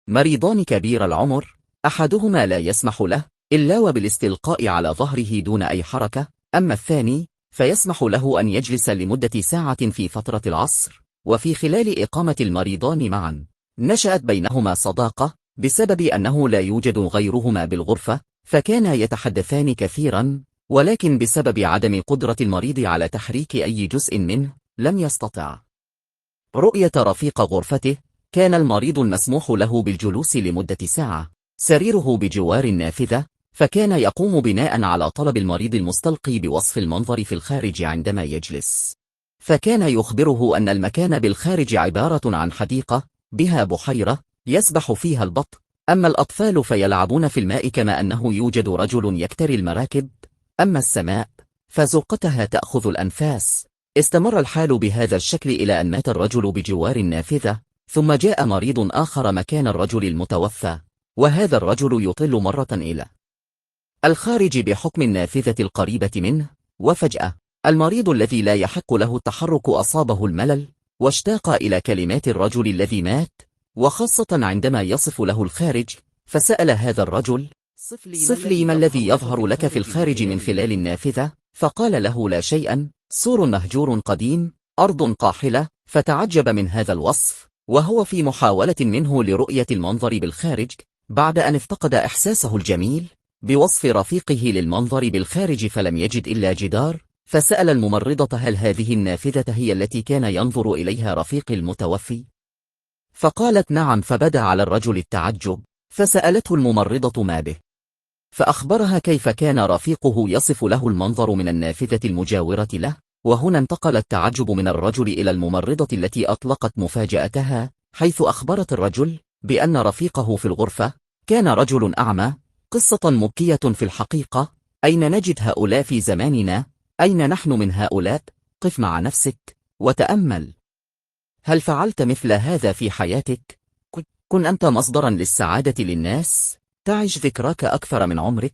مريضان كبير العمر، أحدهما لا يسمح له إلا وبالاستلقاء على ظهره دون أي حركة، أما الثاني فيسمح له أن يجلس لمدة ساعة في فترة العصر. وفي خلال إقامة المريضان معا نشأت بينهما صداقة بسبب أنه لا يوجد غيرهما بالغرفة، فكانا يتحدثان كثيرا، ولكن بسبب عدم قدرة المريض على تحريك أي جزء منه لم يستطع رؤية رفيق غرفته. كان المريض المسموح له بالجلوس لمدة ساعة، سريره بجوار النافذة، فكان يقوم بناء على طلب المريض المستلقي بوصف المنظر في الخارج عندما يجلس. فكان يخبره أن المكان بالخارج عبارة عن حديقة بها بحيرة يسبح فيها البط، أما الأطفال فيلعبون في الماء، كما أنه يوجد رجل يكتري المراكب، أما السماء فزقتها تأخذ الأنفاس. استمر الحال بهذا الشكل إلى أن مات الرجل بجوار النافذة، ثم جاء مريض آخر مكان الرجل المتوفى، وهذا الرجل يطل مرة إلى الخارج بحكم النافذة القريبة منه، وفجأة المريض الذي لا يحق له التحرك أصابه الملل، واشتاق إلى كلمات الرجل الذي مات، وخاصة عندما يصف له الخارج، فسأل هذا الرجل: صف لي ما الذي يظهر لك في الخارج من خلال النافذة؟ فقال له: لا شيئا، سور مهجور قديم، أرض قاحلة. فتعجب من هذا الوصف، وهو في محاولة منه لرؤية المنظر بالخارج، بعد أن افتقد إحساسه الجميل بوصف رفيقه للمنظر بالخارج فلم يجد إلا جدار. فسأل الممرضة: هل هذه النافذة هي التي كان ينظر إليها رفيقي المتوفي؟ فقالت: نعم. فبدا على الرجل التعجب، فسألته الممرضة ما به، فأخبرها كيف كان رفيقه يصف له المنظر من النافذة المجاورة له. وهنا انتقل التعجب من الرجل إلى الممرضة التي أطلقت مفاجأتها، حيث أخبرت الرجل بأن رفيقه في الغرفة كان رجل أعمى. قصة مبكية في الحقيقة. أين نجد هؤلاء في زماننا؟ أين نحن من هؤلاء؟ قف مع نفسك وتأمل. هل فعلت مثل هذا في حياتك؟ كن أنت مصدرا للسعادة للناس. تعش ذكراك أكثر من عمرك.